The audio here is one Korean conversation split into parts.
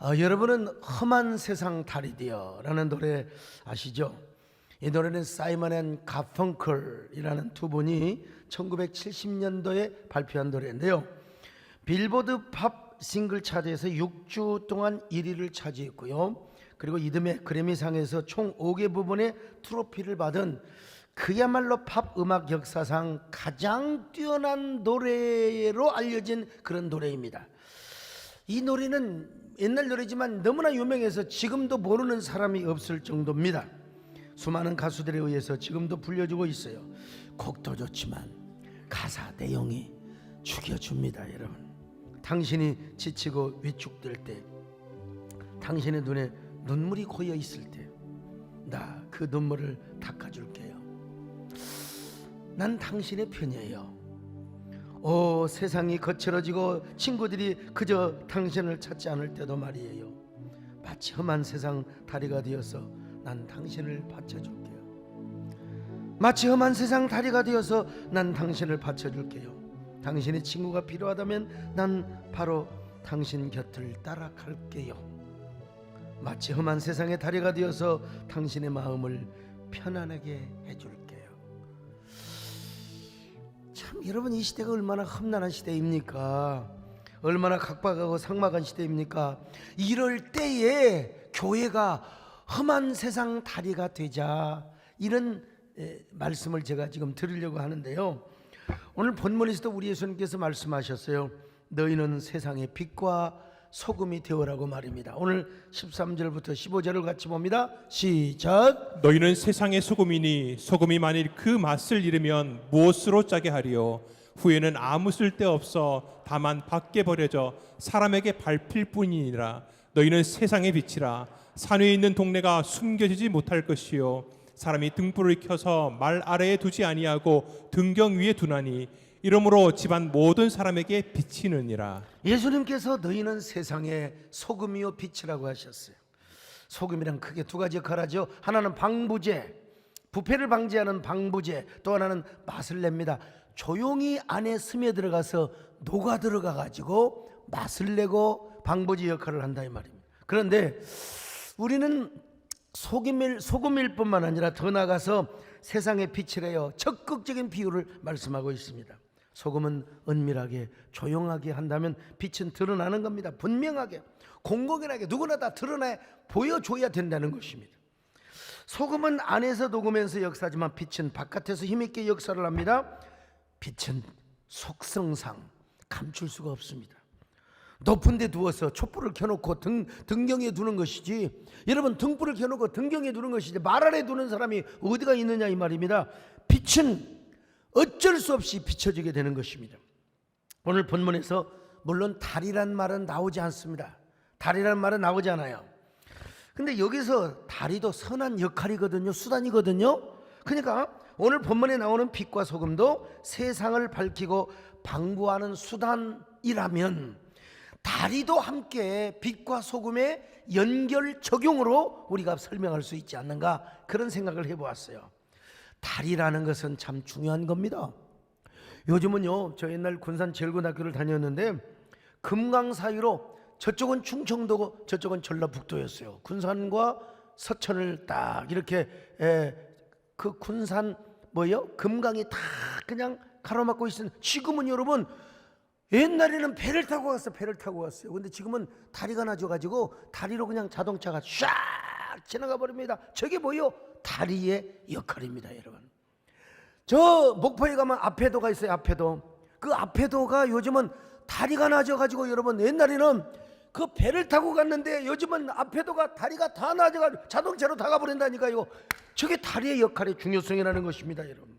여러분은 험한 세상 달이 되어라는 노래 아시죠? 이 노래는 사이먼 앤 가펑클이라는 두 분이 1970년도에 발표한 노래인데요. 빌보드 팝 싱글 차트에서 6주 동안 1위를 차지했고요. 그리고 이듬해 그래미상에서 총 5개 부분의 트로피를 받은 그야말로 팝 음악 역사상 가장 뛰어난 노래로 알려진 그런 노래입니다. 이 노래는 옛날 노래지만 너무나 유명해서 지금도 모르는 사람이 없을 정도입니다. 수많은 가수들에 의해서 지금도 불려주고 있어요. 곡도 좋지만 가사 내용이 죽여줍니다. 여러분, 당신이 지치고 위축될 때, 당신의 눈에 눈물이 고여 있을 때 나 그 눈물을 닦아줄게요. 난 당신의 편이에요. 오, 세상이 거칠어지고 친구들이 그저 당신을 찾지 않을 때도 말이에요. 마치 험한 세상 다리가 되어서 난 당신을 받쳐줄게요. 마치 험한 세상 다리가 되어서 난 당신을 받쳐줄게요. 당신의 친구가 필요하다면 난 바로 당신 곁을 따라갈게요. 마치 험한 세상의 다리가 되어서 당신의 마음을 편안하게 해줄게요. 참, 여러분, 이 시대가 얼마나 험난한 시대입니까? 얼마나 각박하고 삭막한 시대입니까? 이럴 때에 교회가 험한 세상 다리가 되자, 이런 말씀을 제가 지금 드리려고 하는데요. 오늘 본문에서도 우리 예수님께서 말씀하셨어요. 너희는 세상의 빛과 소금이 되어라고 말입니다. 오늘 13절부터 15절을 같이 봅니다. 시작. 너희는 세상의 소금이니 소금이 만일 그 맛을 잃으면 무엇으로 짜게 하리요? 후에는 아무 쓸데없어 다만 밖에 버려져 사람에게 밟힐 뿐이니라. 너희는 세상의 빛이라. 산 위에 있는 동네가 숨겨지지 못할 것이요, 사람이 등불을 켜서 말 아래에 두지 아니하고 등경 위에 두나니 이러므로 집안 모든 사람에게 비치느니라. 예수님께서 너희는 세상의 소금이요 빛이라고 하셨어요. 소금이란 크게 두 가지 역할을 하죠. 하나는 방부제, 부패를 방지하는 방부제, 또 하나는 맛을 냅니다. 조용히 안에 스며들어가서 녹아 들어가 가지고 맛을 내고 방부제 역할을 한다 이 말입니다. 그런데 우리는 소금일 뿐만 아니라 더 나아가서 세상의 빛이래요. 적극적인 비유를 말씀하고 있습니다. 소금은 은밀하게 조용하게 한다면 빛은 드러나는 겁니다. 분명하게 공공연하게 누구나 다 드러나 보여줘야 된다는 것입니다. 소금은 안에서 녹으면서 역사하지만 빛은 바깥에서 힘있게 역사를 합니다. 빛은 속성상 감출 수가 없습니다. 높은 데 두어서 촛불을 켜놓고 등경에 두는 것이지, 여러분, 등불을 켜놓고 등경에 두는 것이지 말 아래 두는 사람이 어디가 있느냐 이 말입니다. 빛은 어쩔 수 없이 비춰지게 되는 것입니다. 오늘 본문에서 물론 달이란 말은 나오지 않습니다. 달이란 말은 나오지 않아요. 근데 여기서 달이도 선한 역할이거든요. 수단이거든요. 그러니까 오늘 본문에 나오는 빛과 소금도 세상을 밝히고 방부하는 수단이라면 다리도 함께 빛과 소금의 연결 적용으로 우리가 설명할 수 있지 않는가, 그런 생각을 해보았어요. 다리라는 것은 참 중요한 겁니다. 요즘은요, 저 옛날 군산 제일고등학교를 다녔는데 금강 사이로 저쪽은 충청도고 저쪽은 전라북도였어요. 군산과 서천을 딱 이렇게 그 군산 금강이 다 그냥 가로막고 있는. 지금은 여러분, 옛날에는 배를 타고 갔어요. 근데 지금은 다리가 나져가지고 다리로 그냥 자동차가 쫙 지나가 버립니다. 저게 뭐요? 다리의 역할입니다. 여러분, 저 목포에 가면 앞에도가 있어요. 앞에도. 그 앞에도가 요즘은 다리가 나져가지고, 여러분, 옛날에는 그 배를 타고 갔는데 요즘은 앞에도가 다리가 다 나져가지고 자동차로 다 가버린다니까요. 저게 다리의 역할의 중요성이라는 것입니다. 여러분,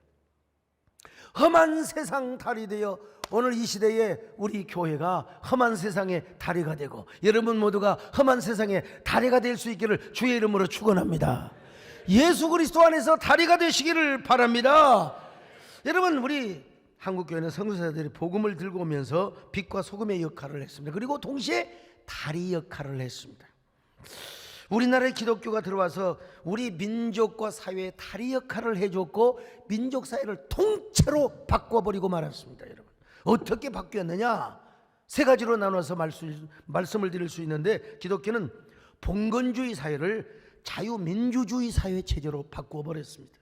험한 세상 달이 되어 오늘 이 시대에 우리 교회가 험한 세상의 다리가 되고 여러분 모두가 험한 세상의 다리가 될 수 있기를 주의 이름으로 축원합니다. 예수 그리스도 안에서 다리가 되시기를 바랍니다. 여러분, 우리 한국교회는 선교사들이 복음을 들고 오면서 빛과 소금의 역할을 했습니다. 그리고 동시에 다리 역할을 했습니다. 우리나라의 기독교가 들어와서 우리 민족과 사회의 다리 역할을 해줬고 민족 사회를 통째로 바꿔버리고 말았습니다. 여러분, 어떻게 바뀌었느냐? 세 가지로 나눠서 말씀을 드릴 수 있는데, 기독교는 봉건주의 사회를 자유민주주의 사회 체제로 바꾸어 버렸습니다.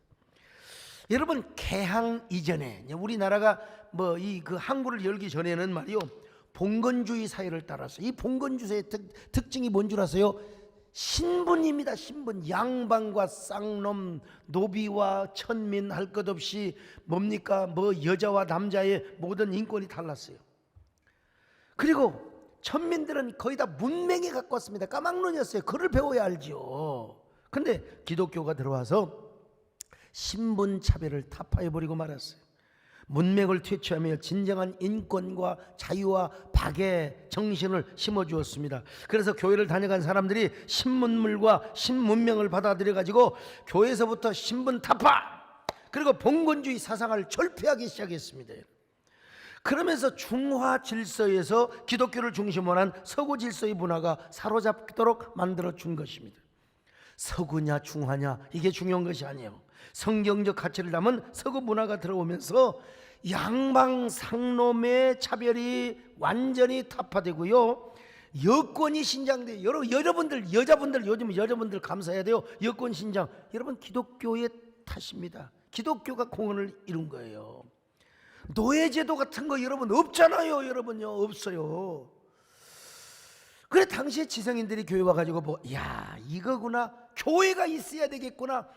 여러분, 개항 이전에 우리나라가 그 항구를 열기 전에는 말이요, 봉건주의 사회를 따라서, 이 봉건주의의 특징이 뭔 줄 아세요? 신분입니다. 신분. 양반과 쌍놈, 노비와 천민 할 것 없이 뭡니까? 여자와 남자의 모든 인권이 달랐어요. 그리고 천민들은 거의 다 문맹에 갖고 왔습니다. 까막눈이었어요. 글을 배워야 알지요. 근데 기독교가 들어와서 신분 차별을 타파해버리고 말았어요. 문맥을 퇴치하며 진정한 인권과 자유와 박의 정신을 심어주었습니다. 그래서 교회를 다녀간 사람들이 신문물과 신문명을 받아들여 가지고 교회에서부터 신분 타파, 그리고 봉건주의 사상을 철폐하기 시작했습니다. 그러면서 중화 질서에서 기독교를 중심으로 한 서구 질서의 문화가 사로잡도록 만들어 준 것입니다. 서구냐 중화냐 이게 중요한 것이 아니에요. 성경적 가치를 담은 서구 문화가 들어오면서 양방 상놈의 차별이 완전히 타파되고요, 여권이 신장돼요. 여러분들 여자분들, 요즘 여자분들 감사해야 돼요. 여권 신장, 여러분 기독교의 탓입니다. 기독교가 공헌을 이룬 거예요. 노예제도 같은 거 여러분 없잖아요. 여러분요, 없어요. 그래 당시에 지성인들이 교회 와가지고 야 이거구나, 교회가 있어야 되겠구나.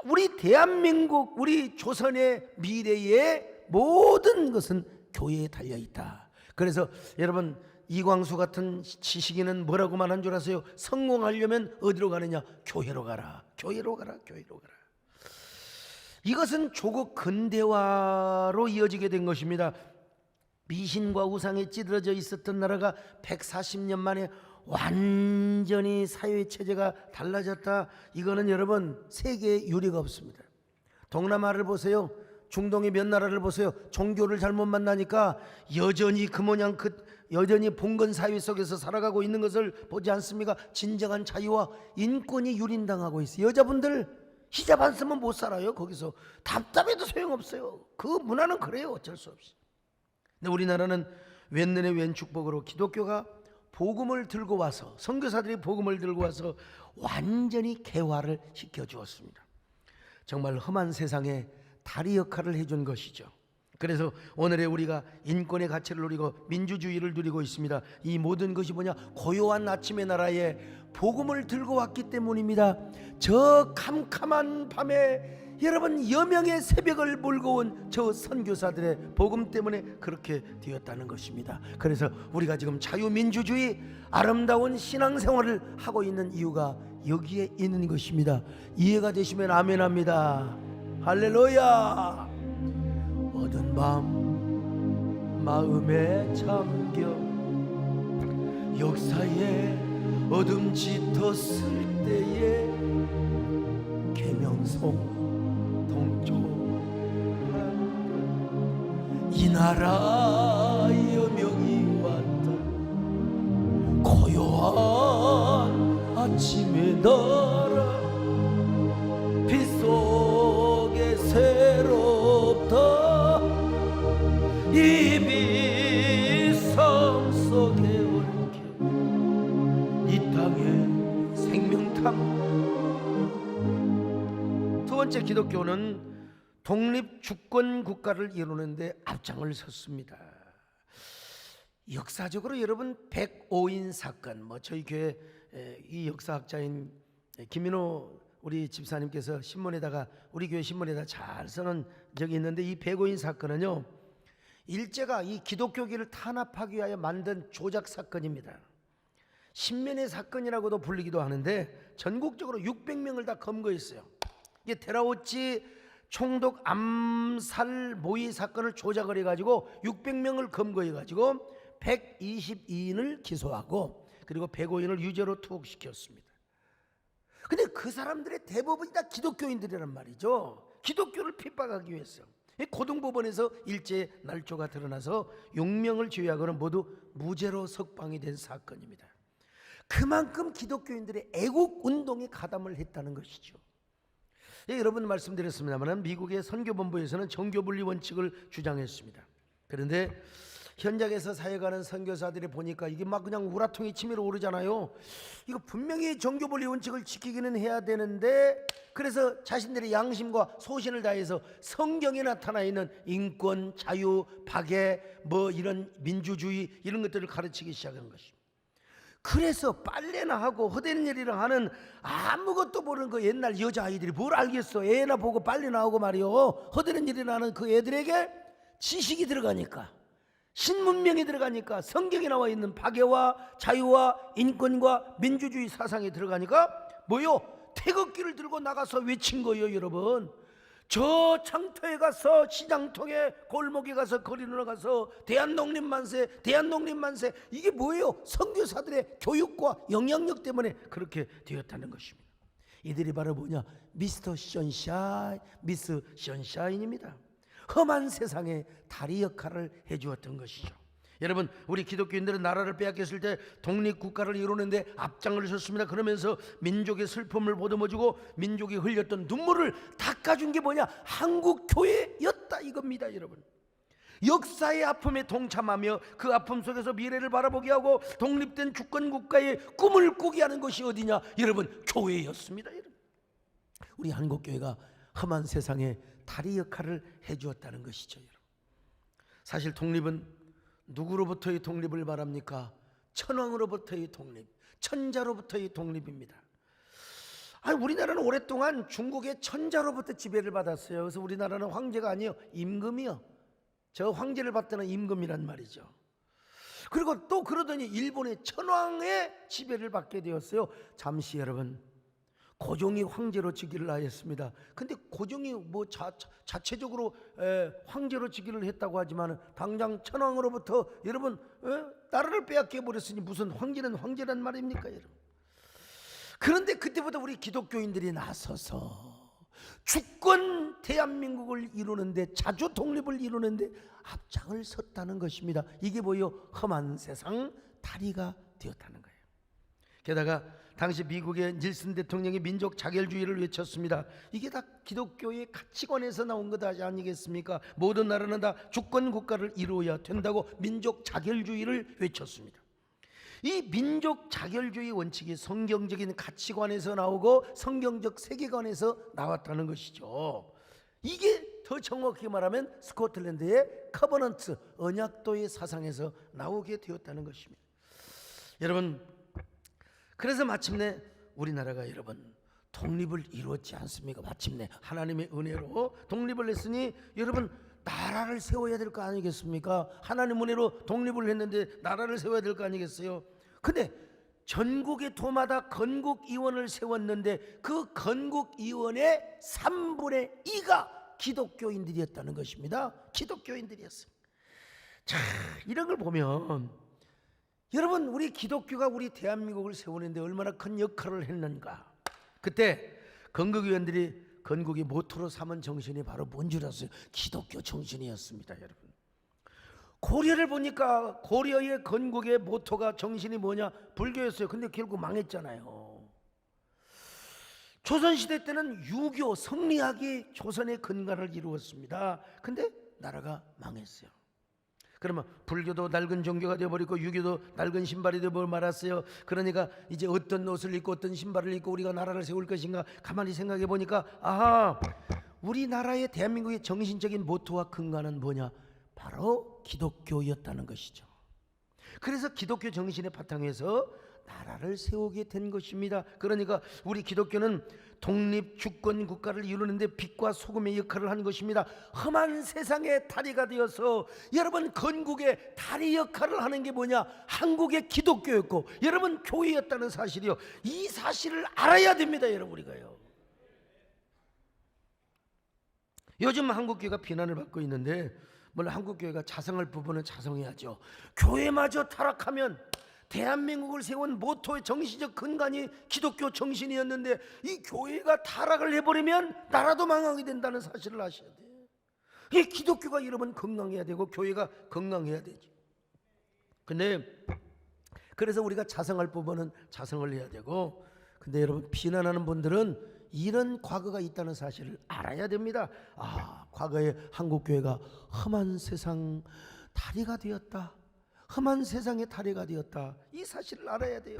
우리 대한민국, 우리 조선의 미래의 모든 것은 교회에 달려있다. 그래서 여러분, 이광수 같은 지식인은 뭐라고 말한 줄 아세요? 성공하려면 어디로 가느냐? 교회로 가라. 교회로 가라. 교회로 가라. 이것은 조국 근대화로 이어지게 된 것입니다. 미신과 우상에 찌들어져 있었던 나라가 140년 만에 완전히 사회체제가 달라졌다. 이거는 여러분 세계에 유례가 없습니다. 동남아를 보세요. 중동의 몇 나라를 보세요. 종교를 잘못 만나니까 여전히 그 모양 여전히 봉건 사회 속에서 살아가고 있는 것을 보지 않습니까? 진정한 자유와 인권이 유린당하고 있어요. 여자분들 히잡 안 쓰면 못 살아요. 거기서 답답해도 소용없어요. 그 문화는 그래요. 어쩔 수 없이. 근데 우리나라는 웬년의 웬 축복으로 기독교가 복음을 들고 와서, 선교사들이 복음을 들고 와서 완전히 개화를 시켜주었습니다. 정말 험한 세상에 다리 역할을 해준 것이죠. 그래서 오늘의 우리가 인권의 가치를 누리고 민주주의를 누리고 있습니다. 이 모든 것이 뭐냐? 고요한 아침의 나라에 복음을 들고 왔기 때문입니다. 저 캄캄한 밤에 여러분 여명의 새벽을 몰고 온 저 선교사들의 복음 때문에 그렇게 되었다는 것입니다. 그래서 우리가 지금 자유민주주의 아름다운 신앙생활을 하고 있는 이유가 여기에 있는 것입니다. 이해가 되시면 아멘합니다. 할렐루야. 어두운 밤 마음에 잠겨 역사에 어둠 짙었을 때에 계명성 동쪽 이 나라 여명이 왔다. 고요한 아침의 나라 빛 속에 새롭다. 이 빛 삶 속에 옳게 이 땅의 생명탐. 두 번째, 기독교는 독립 주권 국가를 이루는데 앞장을 섰습니다. 역사적으로 여러분 105인 사건, 저희 교회 이 역사학자인 김민호 우리 집사님께서 신문에다가, 우리 교회 신문에다 잘 써놓은 적이 있는데, 이 105인 사건은요, 일제가 이 기독교계를 탄압하기 위하여 만든 조작 사건입니다. 신면의 사건이라고도 불리기도 하는데 전국적으로 600명을 다 검거했어요. 이게 테라우치 총독 암살 모의 사건을 조작을 해가지고 600명을 검거해가지고 122인을 기소하고, 그리고 105인을 유죄로 투옥시켰습니다. 근데 그 사람들의 대부분이 다 기독교인들이란 말이죠. 기독교를 핍박하기 위해서. 고등법원에서 일제 날조가 드러나서 6명을 제외하고는 모두 무죄로 석방이 된 사건입니다. 그만큼 기독교인들의 애국운동에 가담을 했다는 것이죠. 여러분 말씀드렸습니다만 미국의 선교본부에서는 정교분리 원칙을 주장했습니다. 그런데 현장에서 사역하는 선교사들이 보니까 이게 막 그냥 우라통이 치밀어 오르잖아요. 이거 분명히 종교본리 원칙을 지키기는 해야 되는데, 그래서 자신들의 양심과 소신을 다해서 성경에 나타나 있는 인권, 자유, 박애, 뭐 이런 민주주의 이런 것들을 가르치기 시작한 것입니다. 그래서 빨래나 하고 허대는 일이랑 하는 아무것도 모르는 그 옛날 여자아이들이 뭘 알겠어. 애나 보고 빨래나 하고 말이요, 허대는 일이나 하는 그 애들에게 지식이 들어가니까, 신문명이 들어가니까, 성경에 나와 있는 박애와 자유와 인권과 민주주의 사상이 들어가니까 뭐요? 태극기를 들고 나가서 외친 거예요. 여러분, 저 창터에 가서, 시장통에, 골목에 가서, 거리로 가서 대한독립만세, 대한독립만세. 이게 뭐예요? 선교사들의 교육과 영향력 때문에 그렇게 되었다는 것입니다. 이들이 바로 뭐냐? 미스터 션샤인, 미스 션샤인입니다. 험한 세상에 다리 역할을 해주었던 것이죠. 여러분, 우리 기독교인들은 나라를 빼앗겼을 때 독립국가를 이루는데 앞장을 섰습니다. 그러면서 민족의 슬픔을 보듬어주고 민족이 흘렸던 눈물을 닦아준 게 뭐냐? 한국교회였다 이겁니다. 여러분, 역사의 아픔에 동참하며 그 아픔 속에서 미래를 바라보게 하고 독립된 주권국가의 꿈을 꾸게 하는 것이 어디냐? 여러분, 교회였습니다. 여러분, 우리 한국교회가 험한 세상에 다리 역할을 해주었다는 것이죠. 여러분, 사실 독립은 누구로부터의 독립을 말합니까? 천황으로부터의 독립, 천자로부터의 독립입니다. 우리나라는 오랫동안 중국의 천자로부터 지배를 받았어요. 그래서 우리나라는 황제가 아니에요, 임금이요. 저 황제를 받드는 임금이란 말이죠. 그리고 또 그러더니 일본의 천황의 지배를 받게 되었어요. 잠시 여러분, 고종이 황제로 즉위를 하였습니다. 근데 고종이 뭐 자체적으로 황제로 즉위를 했다고 하지만 당장 천황으로부터 여러분 나라를 빼앗겨 버렸으니 무슨 황제는 황제란 말입니까, 여러분? 그런데 그때부터 우리 기독교인들이 나서서 주권 대한민국을 이루는데, 자주 독립을 이루는데 앞장을 섰다는 것입니다. 이게 뭐요? 험한 세상 다리가 되었다는 거예요. 게다가 당시 미국의 닐슨 대통령이 민족 자결주의를 외쳤습니다. 이게 다 기독교의 가치관에서 나온 것 아니겠습니까? 모든 나라는 다 주권 국가를 이루어야 된다고 민족 자결주의를 외쳤습니다. 이 민족 자결주의 원칙이 성경적인 가치관에서 나오고 성경적 세계관에서 나왔다는 것이죠. 이게 더 정확히 말하면 스코틀랜드의 커버넌트, 언약도의 사상에서 나오게 되었다는 것입니다. 여러분, 그래서 마침내 우리나라가 여러분 독립을 이루었지 않습니까? 마침내 하나님의 은혜로 독립을 했으니 여러분 나라를 세워야 될 거 아니겠습니까? 하나님 은혜로 독립을 했는데 나라를 세워야 될 거 아니겠어요? 근데 전국의 도마다 건국의원을 세웠는데 그 건국의원의 3분의 2가 기독교인들이었다는 것입니다. 기독교인들이었어요. 자, 이런 걸 보면 여러분, 우리 기독교가 우리 대한민국을 세우는데 얼마나 큰 역할을 했는가. 그때 건국의원들이 건국의 모토로 삼은 정신이 바로 뭔 줄 아세요? 기독교 정신이었습니다. 여러분, 고려를 보니까 고려의 건국의 모토가 정신이 뭐냐? 불교였어요. 근데 결국 망했잖아요. 조선시대 때는 유교, 성리학이 조선의 근간을 이루었습니다. 근데 나라가 망했어요. 그러면 불교도 낡은 종교가 되어버리고 유교도 낡은 신발이 되어버려 말았어요. 그러니까 이제 어떤 옷을 입고 어떤 신발을 입고 우리가 나라를 세울 것인가 가만히 생각해 보니까, 아하, 우리나라의 대한민국의 정신적인 모토와 근간은 뭐냐? 바로 기독교였다는 것이죠. 그래서 기독교 정신의 바탕에서 나라를 세우게 된 것입니다. 그러니까 우리 기독교는 독립 주권 국가를 이루는데 빛과 소금의 역할을 한 것입니다. 험한 세상의 다리가 되어서 여러분 건국의 다리 역할을 하는 게 뭐냐? 한국의 기독교였고 여러분 교회였다는 사실이요. 이 사실을 알아야 됩니다, 여러분. 우리가요. 요즘 한국교회가 비난을 받고 있는데, 물론 한국교회가 자성할 부분은 자성해야죠. 교회마저 타락하면 대한민국을 세운 모토의 정신적 근간이 기독교 정신이었는데 이 교회가 타락을 해버리면 나라도 망하게 된다는 사실을 아셔야 돼요. 이 기독교가 여러분 건강해야 되고 교회가 건강해야 되죠. 근데 그래서 우리가 자성할 부분은 자성을 해야 되고, 근데 여러분 비난하는 분들은 이런 과거가 있다는 사실을 알아야 됩니다. 아, 과거에 한국교회가 험한 세상 다리가 되었다. 험한 세상의 다리가 되었다. 이 사실을 알아야 돼요.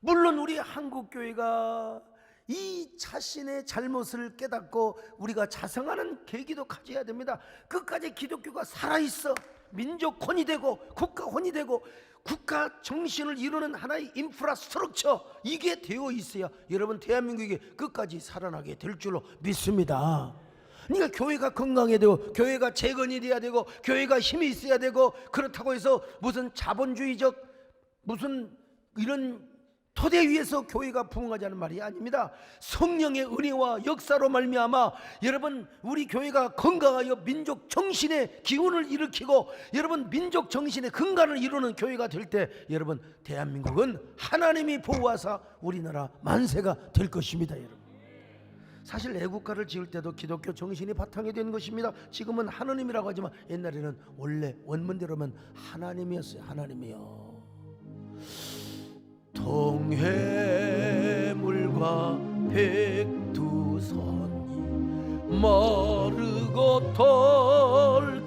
물론 우리 한국교회가 이 자신의 잘못을 깨닫고 우리가 자성하는 계기도 가져야 됩니다. 끝까지 기독교가 살아있어 민족혼이 되고 국가혼이 되고 국가 정신을 이루는 하나의 인프라스트럭처, 이게 되어 있어야 여러분 대한민국이 끝까지 살아나게 될 줄로 믿습니다. 그러니까 교회가 건강해야 되고 교회가 재건이 돼야 되고 교회가 힘이 있어야 되고, 그렇다고 해서 무슨 자본주의적 무슨 이런 토대 위에서 교회가 부흥하자는 말이 아닙니다. 성령의 은혜와 역사로 말미암아 여러분 우리 교회가 건강하여 민족 정신의 기운을 일으키고 여러분 민족 정신의 근간을 이루는 교회가 될 때 여러분 대한민국은 하나님이 보호하사 우리나라 만세가 될 것입니다. 여러분, 사실 애국가를 지을 때도 기독교 정신이 바탕이 된 것입니다. 지금은 하느님이라고 하지만 옛날에는 원래 원문대로면 하나님이었어요. 하나님이요. 동해물과 백두산이 마르고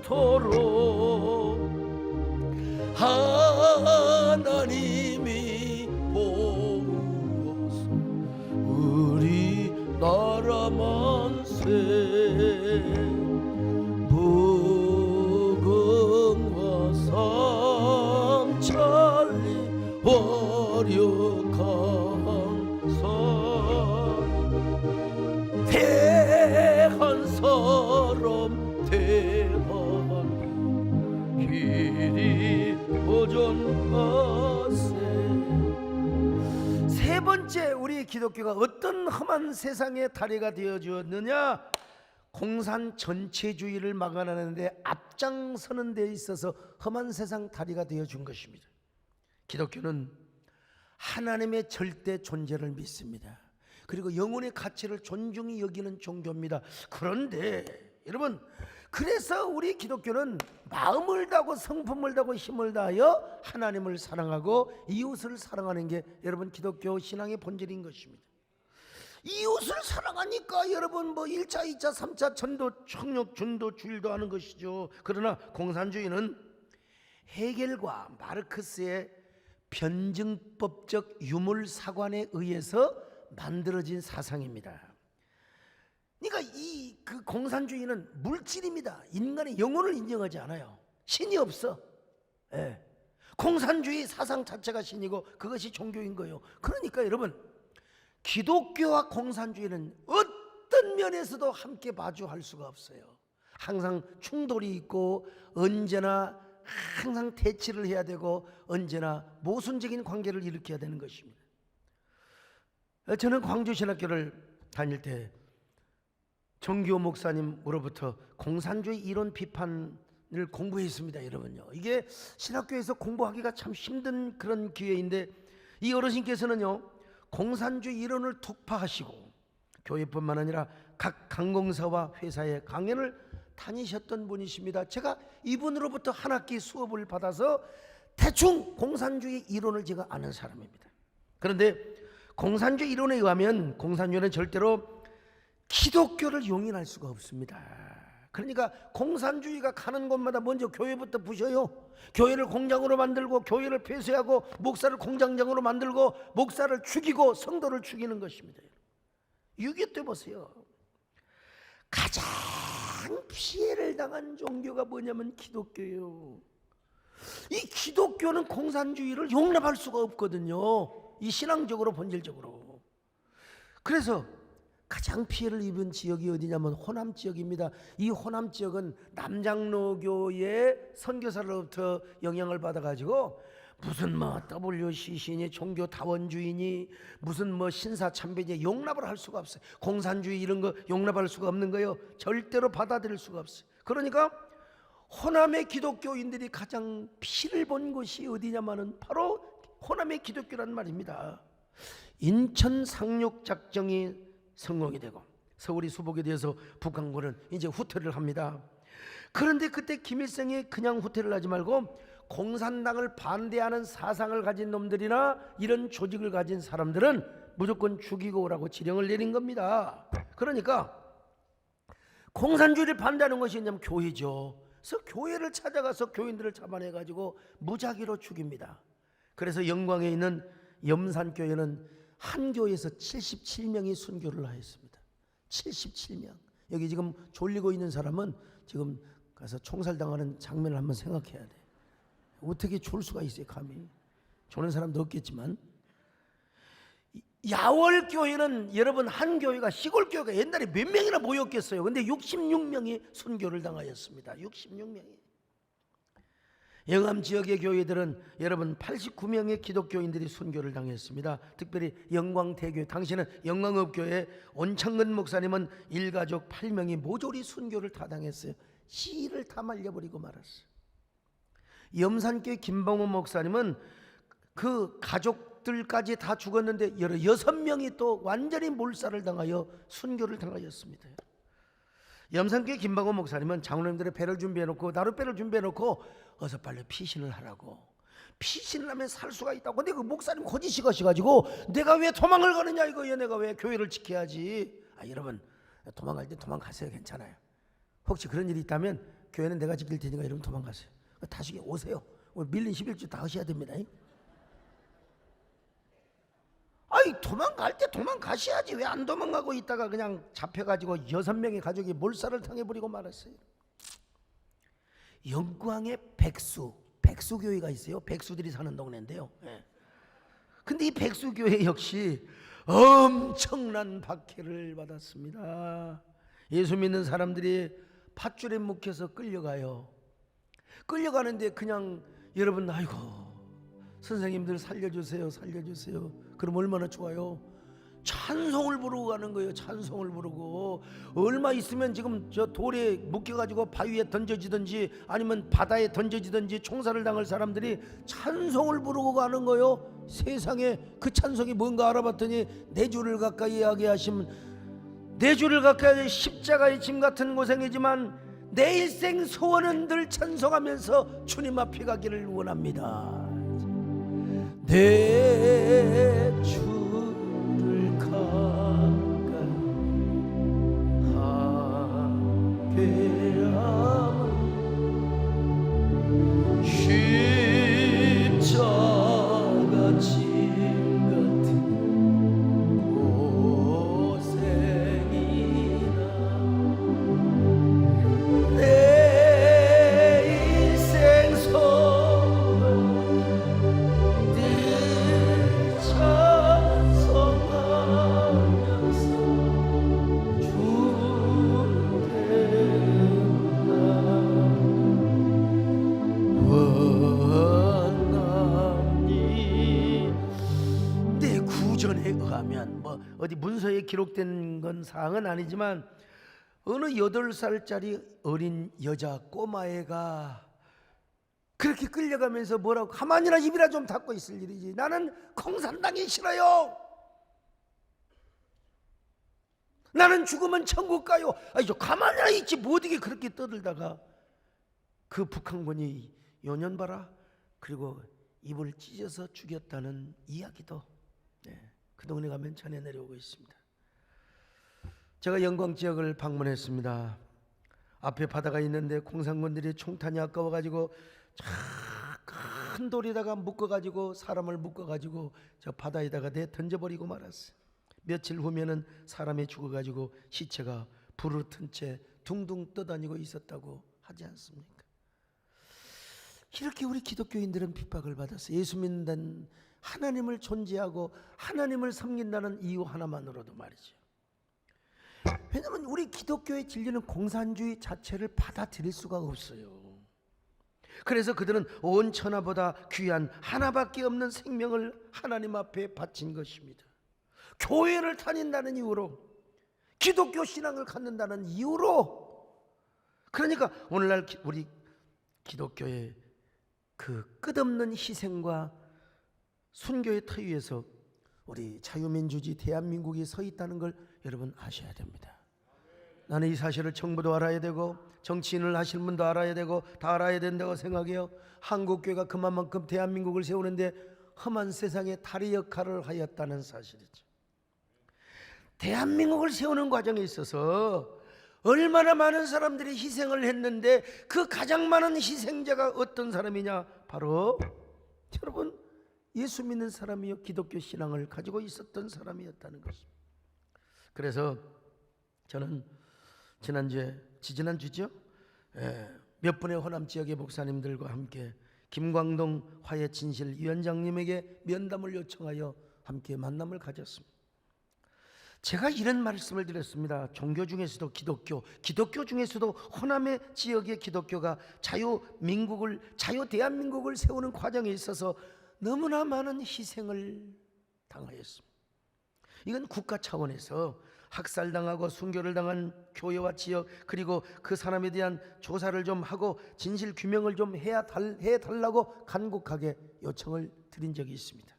닳도록 하나님이 보호하사 우리 나라 만세 무궁화 삼천리 화려한 산 대한 사람 대한 길이 보존하세. 세 번째, 우리 기독교가 어떤 험한 세상의 다리가 되어주었느냐? 공산 전체주의를 막아내는데 앞장서는 데 있어서 험한 세상 다리가 되어준 것입니다. 기독교는 하나님의 절대 존재를 믿습니다. 그리고 영혼의 가치를 존중히 여기는 종교입니다. 그런데 여러분, 그래서 우리 기독교는 마음을 다하고 성품을 다하고 힘을 다하여 하나님을 사랑하고 이웃을 사랑하는 게 여러분 기독교 신앙의 본질인 것입니다. 이웃을 사랑하니까 여러분 뭐 1차, 2차, 3차 전도, 청력, 전도, 주일도 하는 것이죠. 그러나 공산주의는 헤겔과 마르크스의 변증법적 유물사관에 의해서 만들어진 사상입니다. 그러니까 그 공산주의는 물질입니다. 인간의 영혼을 인정하지 않아요. 신이 없어. 예. 공산주의 사상 자체가 신이고 그것이 종교인 거예요. 그러니까 여러분, 기독교와 공산주의는 어떤 면에서도 함께 마주할 수가 없어요. 항상 충돌이 있고 언제나 항상 대치를 해야 되고 언제나 모순적인 관계를 일으켜야 되는 것입니다. 저는 광주신학교를 다닐 때 정규호 목사님으로부터 공산주의 이론 비판을 공부했습니다. 여러분요, 이게 신학교에서 공부하기가 참 힘든 그런 기회인데 이 어르신께서는요 공산주의 이론을 독파하시고 교회뿐만 아니라 각 강공사와 회사의 강연을 다니셨던 분이십니다. 제가 이분으로부터 한 학기 수업을 받아서 대충 공산주의 이론을 제가 아는 사람입니다. 그런데 공산주의 이론에 의하면 공산주의는 절대로 기독교를 용인할 수가 없습니다. 그러니까 공산주의가 가는 곳마다 먼저 교회부터 부셔요. 교회를 공장으로 만들고 교회를 폐쇄하고 목사를 공장장으로 만들고 목사를 죽이고 성도를 죽이는 것입니다. 6.25 때 보세요. 가장 피해를 당한 종교가 뭐냐면 기독교예요. 이 기독교는 공산주의를 용납할 수가 없거든요. 이 신앙적으로 본질적으로. 그래서 가장 피해를 입은 지역이 어디냐면 호남 지역입니다. 이 호남 지역은 남장로교의 선교사로부터 영향을 받아가지고 무슨 뭐 WCC니 종교 다원주의니 무슨 뭐 신사참배니 용납을 할 수가 없어요. 공산주의 이런 거 용납할 수가 없는 거예요. 절대로 받아들일 수가 없어요. 그러니까 호남의 기독교인들이 가장 피를 본 곳이 어디냐면은 바로 호남의 기독교란 말입니다. 인천 상륙작전이 성공이 되고 서울이 수복에 대해서 북한군은 이제 후퇴를 합니다. 그런데 그때 김일성이 그냥 후퇴를 하지 말고 공산당을 반대하는 사상을 가진 놈들이나 이런 조직을 가진 사람들은 무조건 죽이고 오라고 지령을 내린 겁니다. 그러니까 공산주의를 반대하는 것이 뭐냐면 교회죠. 그래서 교회를 찾아가서 교인들을 잡아내가지고 무작위로 죽입니다. 그래서 영광에 있는 염산교회는 한 교회에서 77명이 순교를 하였습니다. 77명. 여기 지금 졸리고 있는 사람은 지금 가서 총살당하는 장면을 한번 생각해야 돼. 어떻게 졸 수가 있어요, 감히. 조는 사람도 없겠지만. 야월교회는 여러분 한 교회가 시골교회가 옛날에 몇 명이나 모였겠어요. 근데 66명이 순교를 당하였습니다. 66명이. 영암 지역의 교회들은 여러분 89명의 기독교인들이 순교를 당했습니다. 특별히 영광대교회, 당시는 영광읍교회 온창근 목사님은 일가족 8명이 모조리 순교를 다 당했어요. 씨를 다 말려버리고 말았어요. 염산교회 김봉호 목사님은 그 가족들까지 다 죽었는데 6명이 또 완전히 몰살을 당하여 순교를 당하였습니다. 염산교회 김봉호 목사님은 장로님들의 배를 준비해놓고 나룻배를 준비해놓고 어서 빨리 피신을 하라고. 피신을 하면 살 수가 있다고. 근데 그 목사님 거짓이 것이가지고 내가 왜 도망을 가느냐 이거. 얘네가 왜 교회를 지켜야지. 여러분 도망갈 때 도망가세요. 괜찮아요. 혹시 그런 일이 있다면 교회는 내가 지킬 테니까 여러분 도망가세요. 다시 오세요. 밀린 11주 다 하셔야 됩니다. 도망갈 때 도망가셔야지. 왜 안 도망가고 있다가 그냥 잡혀가지고 6명의 가족이 몰살을 당해버리고 말았어요. 영광의 백수교회가 있어요. 백수들이 사는 동네인데요. 근데 이 백수교회 역시 엄청난 박해를 받았습니다. 예수 믿는 사람들이 밧줄에 묶여서 끌려가요. 끌려가는데 그냥 여러분 아이고 선생님들 살려주세요 살려주세요. 그럼 얼마나 좋아요. 찬송을 부르고 가는 거예요. 찬송을 부르고. 얼마 있으면 지금 저 돌에 묶여가지고 바위에 던져지든지 아니면 바다에 던져지든지 총살을 당할 사람들이 찬송을 부르고 가는 거예요. 세상에 그 찬송이 뭔가 알아봤더니 내 주를 가까이 하게 하시면, 내 주를 가까이 하게 십자가의 짐 같은 고생이지만 내 일생 소원은 늘 찬송하면서 주님 앞에 가기를 원합니다. 내 주를 가까이 하게 하면 십자가 짐 같은 고생이나 내 인생 소원 늘 찬송하면서 원하니. 내 구전에 의하면 어디 문서에 기록된 건 사항은 아니지만 어느 8살짜리 어린 여자 꼬마애가 그렇게 끌려가면서 뭐라고, 가만히나 입이나 좀 닫고 있을 일이지. 나는 공산당이 싫어요. 나는 죽으면 천국 가요. 저 가만히나 있지 뭐 어떻게 그렇게 떠들다가 그 북한군이 요년봐라 그리고 입을 찢어서 죽였다는 이야기도 그 동네 가면 전해 내려오고 있습니다. 제가 영광 지역을 방문했습니다. 앞에 바다가 있는데 공산군들이 총탄이 아까워가지고 큰 돌에다가 묶어가지고 사람을 묶어가지고 저 바다에다가 내 던져버리고 말았어요. 며칠 후면은 사람이 죽어가지고 시체가 불을 튼 채 둥둥 떠다니고 있었다고 하지 않습니까? 이렇게 우리 기독교인들은 핍박을 받았어요. 예수 믿는 하나님을 존재하고 하나님을 섬긴다는 이유 하나만으로도 말이죠. 왜냐하면 우리 기독교의 진리는 공산주의 자체를 받아들일 수가 없어요. 그래서 그들은 온 천하보다 귀한 하나밖에 없는 생명을 하나님 앞에 바친 것입니다. 교회를 다닌다는 이유로, 기독교 신앙을 갖는다는 이유로. 그러니까 오늘날 우리 기독교의 그 끝없는 희생과 순교의 터 위에서 우리 자유민주주의 대한민국이 서 있다는 걸 여러분 아셔야 됩니다. 나는 이 사실을 정부도 알아야 되고 정치인을 하시는 분도 알아야 되고 다 알아야 된다고 생각해요. 한국교회가 그만큼 대한민국을 세우는데 험한 세상에 다리 역할을 하였다는 사실이죠. 대한민국을 세우는 과정에 있어서 얼마나 많은 사람들이 희생을 했는데 그 가장 많은 희생자가 어떤 사람이냐? 바로 여러분 예수 믿는 사람이요, 기독교 신앙을 가지고 있었던 사람이었다는 것입니다. 그래서 저는 지지난주죠? 몇 분의 호남 지역의 목사님들과 함께 김광동 화해진실위원장님에게 면담을 요청하여 함께 만남을 가졌습니다. 제가 이런 말씀을 드렸습니다. 종교 중에서도 기독교 중에서도 호남의 지역의 기독교가 자유 대한민국을 세우는 과정에 있어서 너무나 많은 희생을 당하였습니다. 이건 국가 차원에서 학살당하고 순교를 당한 교회와 지역, 그리고 그 사람에 대한 조사를 좀 하고 진실 규명을 좀 해달라고 간곡하게 요청을 드린 적이 있습니다.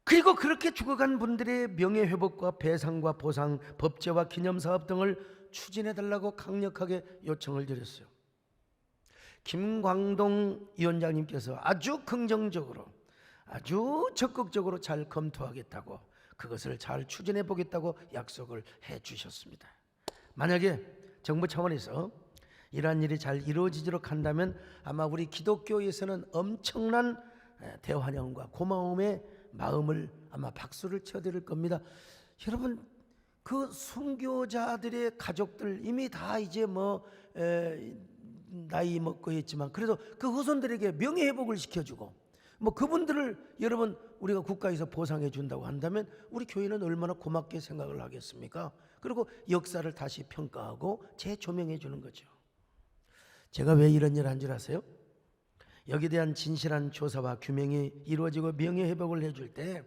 그리고 그렇게 죽어간 분들의 명예회복과 배상과 보상, 법제와 기념사업 등을 추진해달라고 강력하게 요청을 드렸어요. 김광동 위원장님께서 아주 긍정적으로, 아주 적극적으로 잘 검토하겠다고, 그것을 잘 추진해 보겠다고 약속을 해 주셨습니다. 만약에 정부 차원에서 이러한 일이 잘 이루어지도록 한다면 아마 우리 기독교에서는 엄청난 대환영과 고마움의 마음을, 아마 박수를 쳐드릴 겁니다. 여러분, 그 순교자들의 가족들 이미 다 이제 나이 먹고 했지만 그래도 그 후손들에게 명예회복을 시켜주고 그분들을 여러분 우리가 국가에서 보상해 준다고 한다면 우리 교회는 얼마나 고맙게 생각을 하겠습니까? 그리고 역사를 다시 평가하고 재조명해 주는 거죠. 제가 왜 이런 일을 한 줄 아세요? 여기에 대한 진실한 조사와 규명이 이루어지고 명예회복을 해줄 때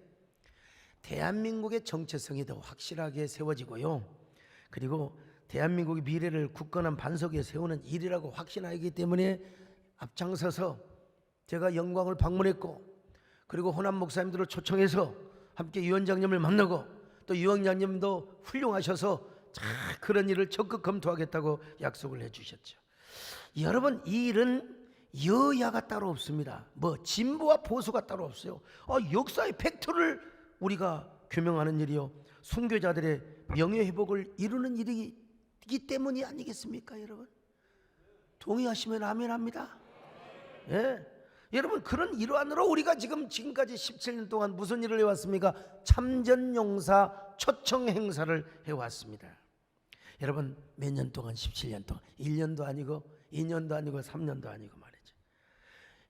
대한민국의 정체성이 더 확실하게 세워지고요, 그리고 대한민국의 미래를 굳건한 반석에 세우는 일이라고 확신하기 때문에 앞장서서 제가 영광을 방문했고, 그리고 호남 목사님들을 초청해서 함께 위원장님을 만나고, 또 위원장님도 훌륭하셔서 잘 그런 일을 적극 검토하겠다고 약속을 해주셨죠. 여러분, 이 일은 여야가 따로 없습니다. 진보와 보수가 따로 없어요. 역사의 팩트를 우리가 규명하는 일이요, 순교자들의 명예회복을 이루는 일이기 때문이 아니겠습니까? 여러분, 동의하시면 아멘 합니다. 예. 여러분, 그런 일환으로 우리가 지금까지 17년 동안 무슨 일을 해왔습니까? 참전용사 초청 행사를 해왔습니다. 여러분, 몇 년 동안, 17년 동안, 1년도 아니고 2년도 아니고 3년도 아니고 말이죠.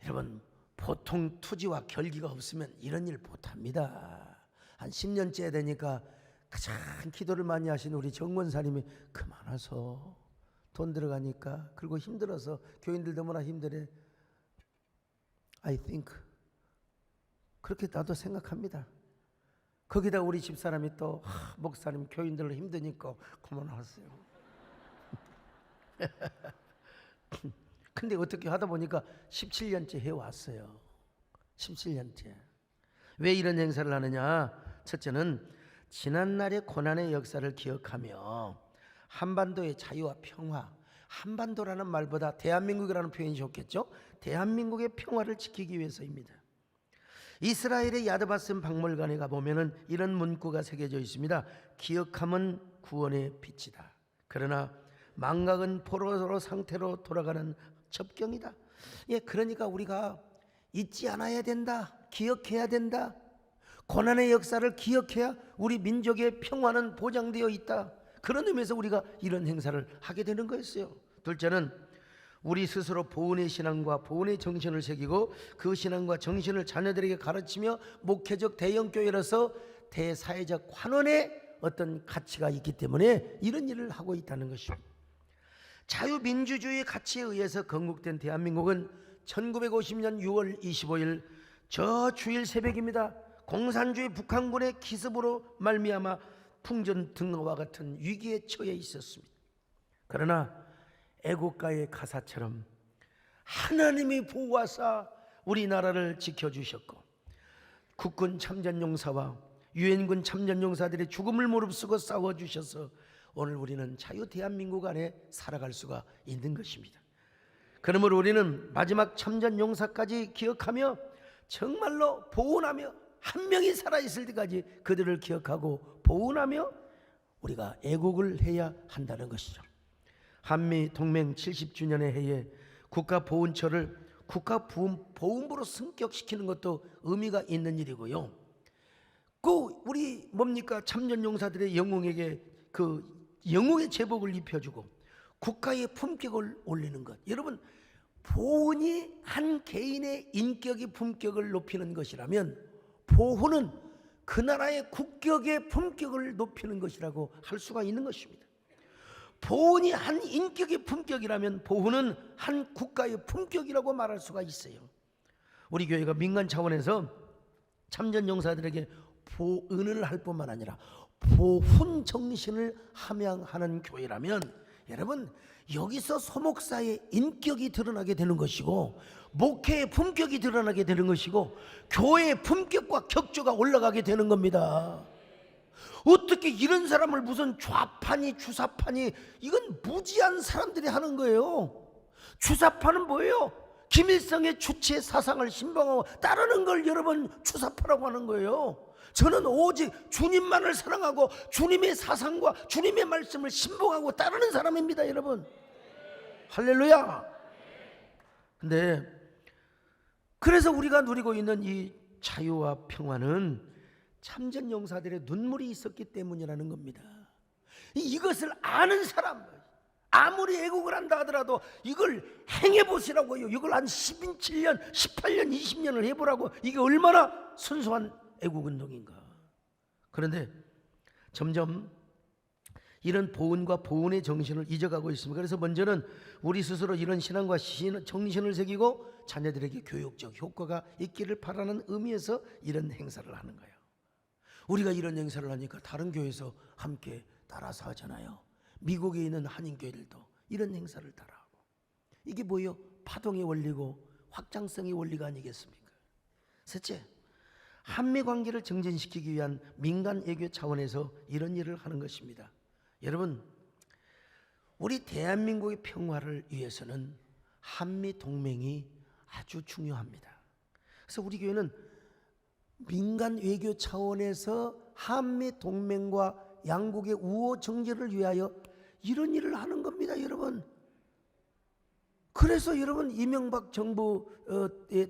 여러분, 보통 투지와 결기가 없으면 이런 일 못합니다. 한 10년째 되니까 가장 기도를 많이 하신 우리 정권사님이 그만해서 돈 들어가니까, 그리고 힘들어서 교인들 너무나 힘들어. I think 그렇게 나도 생각합니다. 거기다 우리 집사람이 또 목사님 교인들로 힘드니까 그만하세요. 근데 어떻게 하다 보니까 17년째 해왔어요. 17년째. 왜 이런 행사를 하느냐? 첫째는 지난날의 고난의 역사를 기억하며 한반도의 자유와 평화, 한반도라는 말보다 대한민국이라는 표현이 좋겠죠? 대한민국의 평화를 지키기 위해서입니다. 이스라엘의 야드바슨 박물관에 가보면 이런 문구가 새겨져 있습니다. 기억함은 구원의 빛이다. 그러나 망각은 포로로 상태로 돌아가는 접경이다. 그러니까 우리가 잊지 않아야 된다. 기억해야 된다. 고난의 역사를 기억해야 우리 민족의 평화는 보장되어 있다. 그런 의미에서 우리가 이런 행사를 하게 되는 거였어요. 둘째는 우리 스스로 보훈의 신앙과 보훈의 정신을 새기고 그 신앙과 정신을 자녀들에게 가르치며 목회적 대형교회로서 대사회적 환원의 어떤 가치가 있기 때문에 이런 일을 하고 있다는 것입니다. 자유민주주의 가치에 의해서 건국된 대한민국은 1950년 6월 25일 저 주일 새벽입니다. 공산주의 북한군의 기습으로 말미암아 풍전등화와 같은 위기에 처해 있었습니다. 그러나 애국가의 가사처럼 하나님이 보호하사 우리나라를 지켜주셨고, 국군 참전용사와 유엔군 참전용사들의 죽음을 무릅쓰고 싸워주셔서 오늘 우리는 자유 대한민국 안에 살아갈 수가 있는 것입니다. 그러므로 우리는 마지막 참전용사까지 기억하며 정말로 보훈하며 한 명이 살아있을 때까지 그들을 기억하고 보훈하며 우리가 애국을 해야 한다는 것이죠. 한미 동맹 70주년의 해에 국가보훈처를 국가보훈부로 승격시키는 것도 의미가 있는 일이고요. 우리 뭡니까? 참전용사들의 영웅에게 그 영웅의 제복을 입혀주고 국가의 품격을 올리는 것. 여러분, 보훈이 한 개인의 인격의 품격을 높이는 것이라면 보훈은 그 나라의 국격의 품격을 높이는 것이라고 할 수가 있는 것입니다. 보훈이 한 인격의 품격이라면 보훈은 한 국가의 품격이라고 말할 수가 있어요. 우리 교회가 민간 차원에서 참전용사들에게 보은을 할 뿐만 아니라 보훈 정신을 함양하는 교회라면 여러분, 여기서 소목사의 인격이 드러나게 되는 것이고 목회의 품격이 드러나게 되는 것이고 교회의 품격과 격조가 올라가게 되는 겁니다. 어떻게 이런 사람을 무슨 좌파니 주사파니, 이건 무지한 사람들이 하는 거예요. 주사파는 뭐예요? 김일성의 주체 사상을 신봉하고 따르는 걸 여러분 주사파라고 하는 거예요. 저는 오직 주님만을 사랑하고 주님의 사상과 주님의 말씀을 신봉하고 따르는 사람입니다, 여러분. 할렐루야. 근데 그래서 우리가 누리고 있는 이 자유와 평화는 참전용사들의 눈물이 있었기 때문이라는 겁니다. 이것을 아는 사람, 아무리 애국을 한다 하더라도 이걸 행해보시라고요. 이걸 한 17년, 18년, 20년을 해보라고. 이게 얼마나 순수한 애국운동인가. 그런데 점점 이런 보훈과 보훈의 정신을 잊어가고 있습니다. 그래서 먼저는 우리 스스로 이런 신앙과 정신을 새기고 자녀들에게 교육적 효과가 있기를 바라는 의미에서 이런 행사를 하는 거예요. 우리가 이런 행사를 하니까 다른 교회에서 함께 따라서 하잖아요. 미국에 있는 한인교회들도 이런 행사를 따라하고. 이게 뭐예요? 파동의 원리고 확장성의 원리가 아니겠습니까? 셋째, 한미관계를 정진시키기 위한 민간 외교 차원에서 이런 일을 하는 것입니다. 여러분, 우리 대한민국의 평화를 위해서는 한미동맹이 아주 중요합니다. 그래서 우리 교회는 민간 외교 차원에서 한미동맹과 양국의 우호 정제를 위하여 이런 일을 하는 겁니다, 여러분. 그래서 여러분 이명박 정부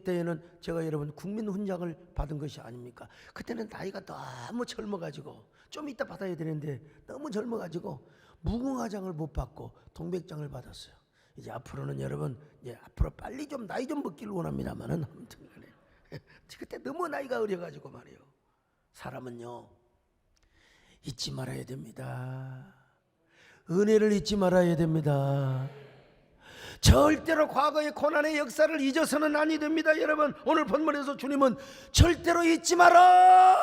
때에는 제가 여러분 국민훈장을 받은 것이 아닙니까? 그때는 나이가 너무 젊어가지고 좀 이따 받아야 되는데 너무 젊어가지고 무궁화장을 못 받고 동백장을 받았어요. 이제 앞으로는 여러분 앞으로 빨리 좀 나이 좀 먹기를 원합니다만은 아무튼간에 그때 너무 나이가 어려가지고 말이에요. 사람은요 잊지 말아야 됩니다. 은혜를 잊지 말아야 됩니다. 절대로 과거의 고난의 역사를 잊어서는 아니 됩니다. 여러분, 오늘 본문에서 주님은 절대로 잊지 마라,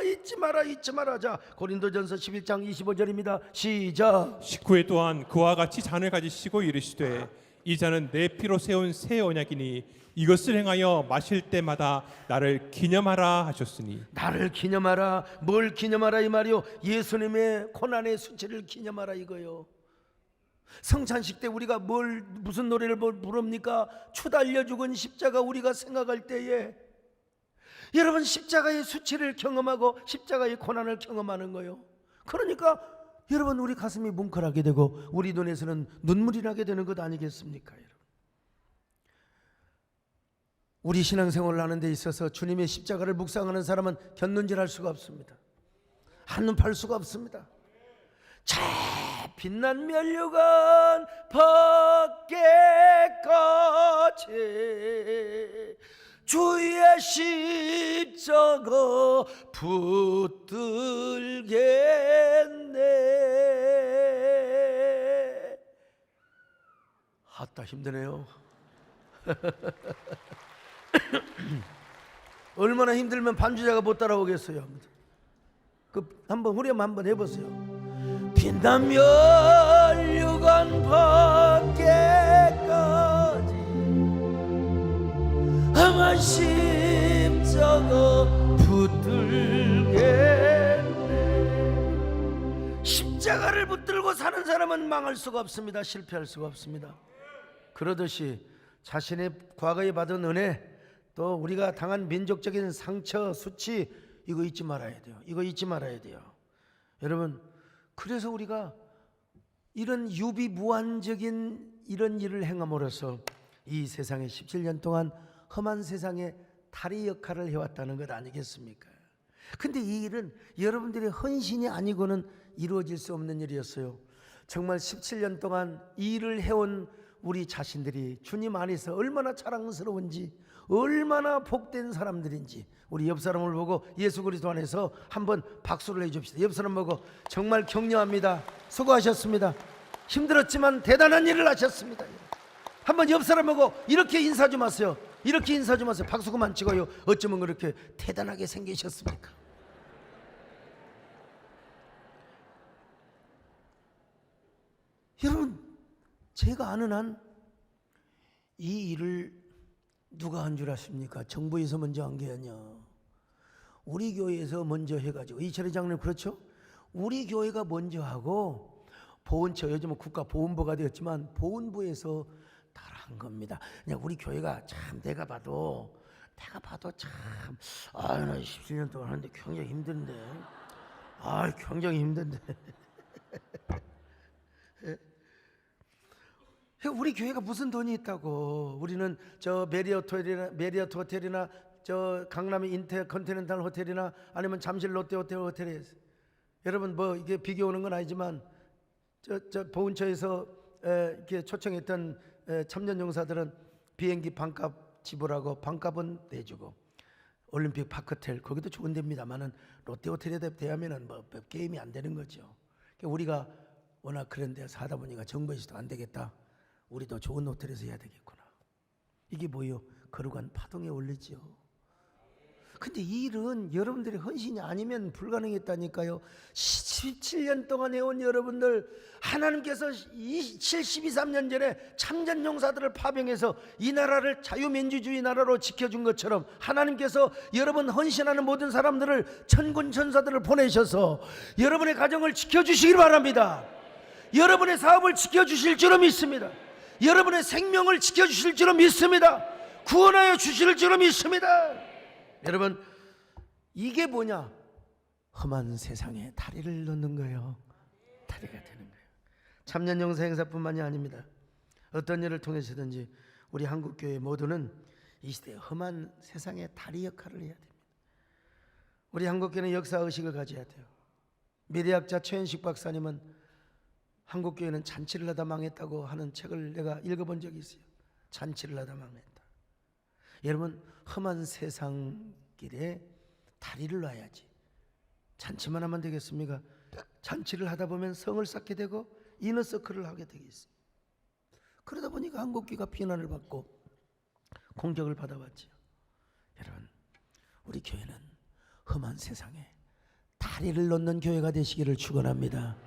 잊지 마라, 잊지 마라. 자, 고린도전서 11장 25절입니다. 시작. 19회 또한 그와 같이 잔을 가지시고 이르시되 이 잔은 내 피로 세운 새 언약이니 이것을 행하여 마실 때마다 나를 기념하라 하셨으니. 나를 기념하라. 뭘 기념하라 이 말이요? 예수님의 고난의 수치를 기념하라 이거요. 성찬식 때 우리가 무슨 노래를 부릅니까? 추달려 죽은 십자가 우리가 생각할 때에 여러분 십자가의 수치를 경험하고 십자가의 고난을 경험하는 거예요. 그러니까 여러분 우리 가슴이 뭉클하게 되고 우리 눈에서는 눈물이 나게 되는 것 아니겠습니까? 여러분, 우리 신앙생활을 하는 데 있어서 주님의 십자가를 묵상하는 사람은 곁눈질할 수가 없습니다. 한눈 팔 수가 없습니다. 자, 빛난 면류관 밖에까지 주의 십자가 붙들겠네. 아따 힘드네요. 얼마나 힘들면 반주자가 못 따라오겠어요. 한번 후렴 한번 해보세요. 빛난 면류관 밖에까지 험한 십자가 붙들겠네. 십자가를 붙들고 사는 사람은 망할 수가 없습니다. 실패할 수가 없습니다. 그러듯이 자신의 과거에 받은 은혜, 또 우리가 당한 민족적인 상처, 수치, 이거 잊지 말아야 돼요. 이거 잊지 말아야 돼요. 여러분, 그래서 우리가 이런 유비무한적인 이런 일을 행함으로써 이 세상에 17년 동안 험한 세상에 다리 역할을 해왔다는 것 아니겠습니까? 근데 이 일은 여러분들의 헌신이 아니고는 이루어질 수 없는 일이었어요. 정말 17년 동안 이 일을 해온 우리 자신들이 주님 안에서 얼마나 자랑스러운지, 얼마나 복된 사람들인지 우리 옆 사람을 보고 예수 그리스도 안에서 한번 박수를 해줍시다. 옆 사람 보고 정말 격려합니다. 수고하셨습니다. 힘들었지만 대단한 일을 하셨습니다. 한번 옆 사람 보고 이렇게 인사 좀 하세요. 이렇게 인사 좀 하세요. 박수 그만 찍어요. 어쩌면 그렇게 대단하게 생기셨습니까? 여러분, 제가 아는 한 이 일을 누가 한 줄 아십니까? 정부에서 먼저 한 게 아니야. 우리 교회에서 먼저 해가지고, 이철희 장로님 그렇죠? 우리 교회가 먼저 하고 보훈처, 요즘은 국가보훈부가 되었지만 보훈부에서 따라한 겁니다. 그냥 우리 교회가 참 내가 봐도 참 나 17년 동안 하는데 굉장히 힘든데, 굉장히 힘든데. 우리 교회가 무슨 돈이 있다고. 우리는 저 메리어트 호텔이나 저 강남의 인터컨티넨탈 호텔이나 아니면 잠실 롯데 호텔에 여러분 뭐 이게 비교오는 건 아니지만 저 보훈처에서 이렇게 초청했던 참전 용사들은 비행기 반값 지불하고 반값은 내주고, 올림픽 파크텔 거기도 좋은 데입니다만은 롯데 호텔에 대하면은 뭐 게임이 안 되는 거죠. 우리가 워낙 그런 데서 하다 보니까 정부에서도 안 되겠다. 우리도 좋은 호텔에서 해야 되겠구나. 이게 뭐요? 거룩한 파동에 올리죠. 근데 이 일은 여러분들의 헌신이 아니면 불가능했다니까요. 17년 동안 해온 여러분들, 하나님께서 73년 전에 참전 용사들을 파병해서 이 나라를 자유민주주의 나라로 지켜준 것처럼 하나님께서 여러분 헌신하는 모든 사람들을 천군 천사들을 보내셔서 여러분의 가정을 지켜주시길 바랍니다. 여러분의 사업을 지켜주실 줄로 믿습니다. 여러분의 생명을 지켜주실 줄로 믿습니다. 구원하여 주실 줄로 믿습니다. 여러분, 이게 뭐냐? 험한 세상에 다리를 놓는 거예요. 다리가 되는 거예요. 참전 용사 행사뿐만이 아닙니다. 어떤 일을 통해서든지 우리 한국교회 모두는 이 시대의 험한 세상에 다리 역할을 해야 됩니다. 우리 한국교회는 역사의식을 가져야 돼요. 미래학자 최현식 박사님은 한국교회는 잔치를 하다 망했다고 하는 책을 내가 읽어본 적이 있어요. 잔치를 하다 망했다. 여러분, 험한 세상 길에 다리를 놔야지. 잔치만 하면 되겠습니까? 잔치를 하다 보면 성을 쌓게 되고 이너서클을 하게 되겠어요. 그러다 보니까 한국교회가 비난을 받고 공격을 받아왔죠. 여러분, 우리 교회는 험한 세상에 다리를 놓는 교회가 되시기를 축원합니다.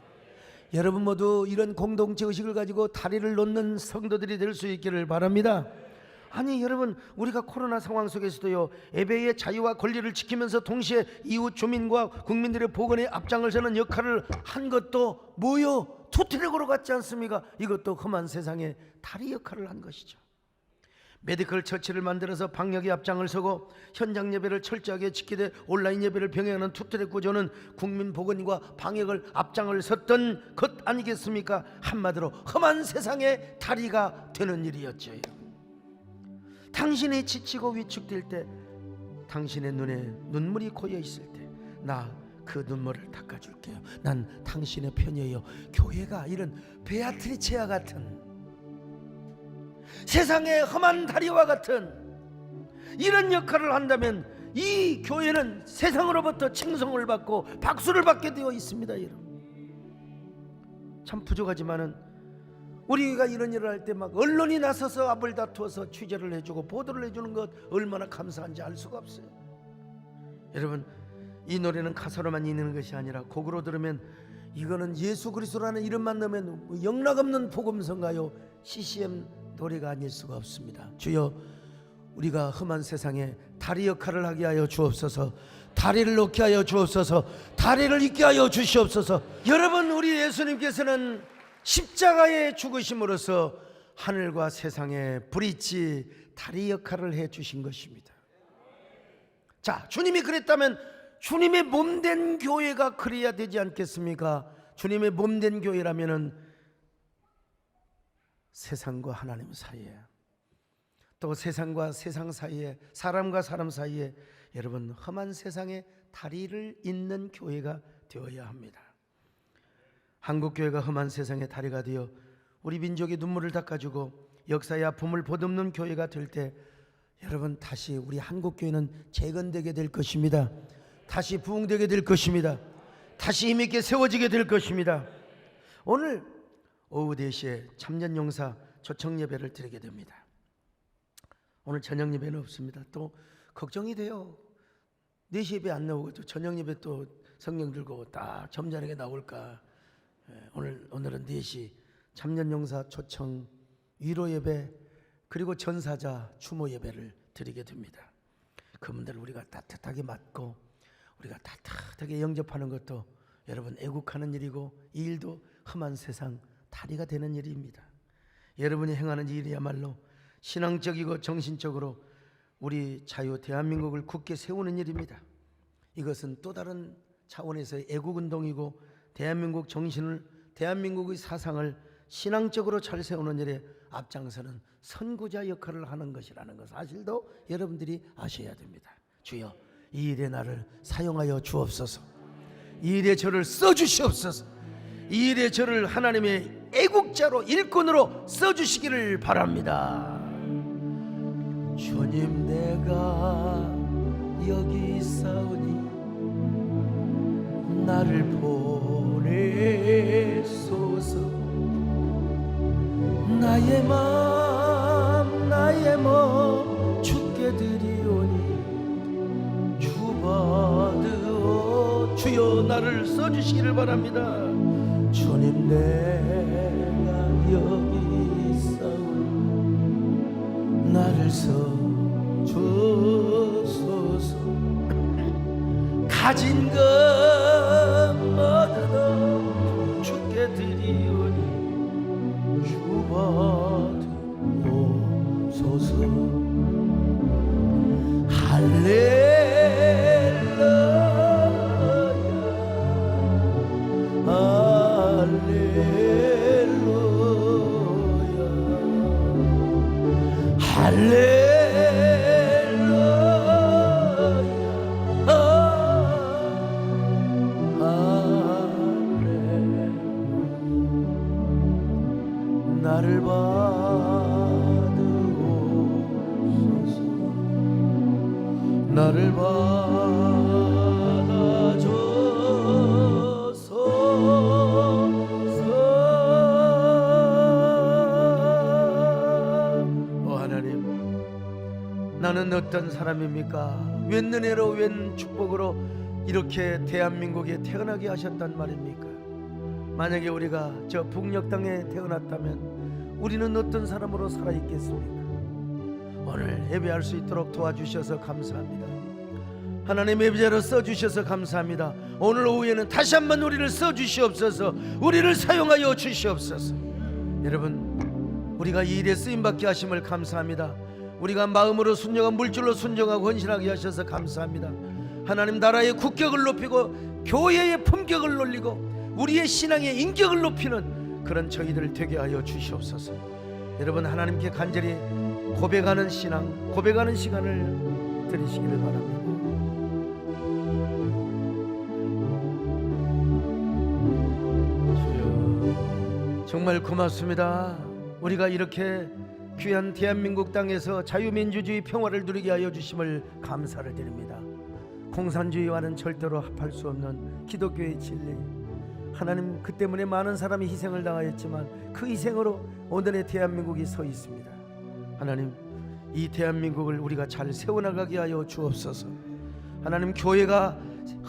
여러분 모두 이런 공동체 의식을 가지고 다리를 놓는 성도들이 될 수 있기를 바랍니다. 아니 여러분, 우리가 코로나 상황 속에서도요, 예배의 자유와 권리를 지키면서 동시에 이웃 주민과 국민들의 보건에 앞장을 서는 역할을 한 것도 뭐요? 투트랙으로 같지 않습니까? 이것도 험한 세상에 다리 역할을 한 것이죠. 메디컬 처치를 만들어서 방역에 앞장을 서고 현장 예배를 철저하게 지키되 온라인 예배를 병행하는 투트랙 구조는 국민 보건과 방역을 앞장을 섰던 것 아니겠습니까? 한마디로 험한 세상의 다리가 되는 일이었죠. 당신이 지치고 위축될 때, 당신의 눈에 눈물이 고여 있을 때 나 그 눈물을 닦아줄게요. 난 당신의 편이에요. 교회가 이런 베아트리체와 같은 세상의 험한 다리와 같은 이런 역할을 한다면 이 교회는 세상으로부터 칭송을 받고 박수를 받게 되어 있습니다. 여러분, 참 부족하지만은 우리가 이런 일을 할 때 막 언론이 나서서 앞을 다투어서 취재를 해주고 보도를 해주는 것 얼마나 감사한지 알 수가 없어요. 여러분, 이 노래는 가사로만 있는 것이 아니라 곡으로 들으면 이거는 예수 그리스도라는 이름만 넣으면 영락없는 복음성가요, CCM 노래가 아닐 수가 없습니다. 주여, 우리가 험한 세상에 다리 역할을 하게 하여 주옵소서. 다리를 놓게 하여 주옵소서. 다리를 잇게 하여 주시옵소서. 여러분, 우리 예수님께서는 십자가의 죽으심으로써 하늘과 세상에 브릿지, 다리 역할을 해 주신 것입니다. 자, 주님이 그랬다면 주님의 몸된 교회가 그래야 되지 않겠습니까? 주님의 몸된 교회라면은 세상과 하나님 사이에, 또 세상과 세상 사이에, 사람과 사람 사이에 여러분 험한 세상에 다리를 잇는 교회가 되어야 합니다. 한국 교회가 험한 세상에 다리가 되어 우리 민족의 눈물을 닦아주고 역사의 아픔을 보듬는 교회가 될 때 여러분 다시 우리 한국 교회는 재건되게 될 것입니다. 다시 부흥되게 될 것입니다. 다시 힘있게 세워지게 될 것입니다. 오늘 오후 4시에 참전용사 초청 예배를 드리게 됩니다. 오늘 저녁 예배는 없습니다. 또 걱정이 돼요. 4시 예배 안 나오고 또 저녁 예배 또 성령 들고 딱 점잖게 나올까. 오늘은 4시 참전용사 초청 위로 예배 그리고 전사자 추모 예배를 드리게 됩니다. 그분들 우리가 따뜻하게 맞고 우리가 따뜻하게 영접하는 것도 여러분 애국하는 일이고 이 일도 험한 세상 다리가 되는 일입니다. 여러분이 행하는 일이야말로 신앙적이고 정신적으로 우리 자유 대한민국을 굳게 세우는 일입니다. 이것은 또 다른 차원에서의 애국운동이고 대한민국 정신을, 대한민국의 사상을 신앙적으로 잘 세우는 일에 앞장서는 선구자 역할을 하는 것이라는 것 사실도 여러분들이 아셔야 됩니다. 주여 이 일에 나를 사용하여 주옵소서. 이 일에 저를 써주시옵소서. 이 일에 저를 하나님의 애국자로 일꾼으로 써주시기를 바랍니다. 주님 내가 여기 있사오니 나를 보내소서. 나의 맘 나의 몸 주께 드리오니 주 받으오. 주여 나를 써주시기를 바랍니다. 주님 내가 여기 있사오니 나를 써주소서. 가진 것 모두 주께 드리오니 주 받으옵소서. 할렐루야 할렐루야 할렐루야. 나를 받으옵소서. 나를 받아줘소서. 오 하나님, 나는 어떤 사람입니까? 웬 은혜로 웬 축복으로 이렇게 대한민국에 태어나게 하셨단 말입니까? 만약에 우리가 저 북녘 땅에 태어났다면 우리는 어떤 사람으로 살아있겠습니까? 오늘 예배할 수 있도록 도와주셔서 감사합니다. 하나님 예배자로 써주셔서 감사합니다. 오늘 오후에는 다시 한번 우리를 써주시옵소서. 우리를 사용하여 주시옵소서. 여러분 우리가 이 일에 쓰임받게 하심을 감사합니다. 우리가 마음으로 순종하고 물질로 순종하고 헌신하게 하셔서 감사합니다. 하나님 나라의 국격을 높이고 교회의 품격을 올리고 우리의 신앙의 인격을 높이는 그런 저희들 되게 하여 주시옵소서. 여러분 하나님께 간절히 고백하는 신앙, 고백하는 시간을 드리시기를 바랍니다. 주여 정말 고맙습니다. 우리가 이렇게 귀한 대한민국 땅에서 자유민주주의 평화를 누리게 하여 주심을 감사를 드립니다. 공산주의와는 절대로 합할 수 없는 기독교의 진리, 하나님 그 때문에 많은 사람이 희생을 당하였지만 그 희생으로 오늘의 대한민국이 서 있습니다. 하나님 이 대한민국을 우리가 잘 세워나가게 하여 주옵소서. 하나님 교회가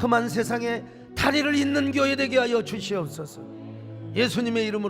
험한 세상에 다리를 잇는 교회 되게 하여 주시옵소서. 예수님의 이름으로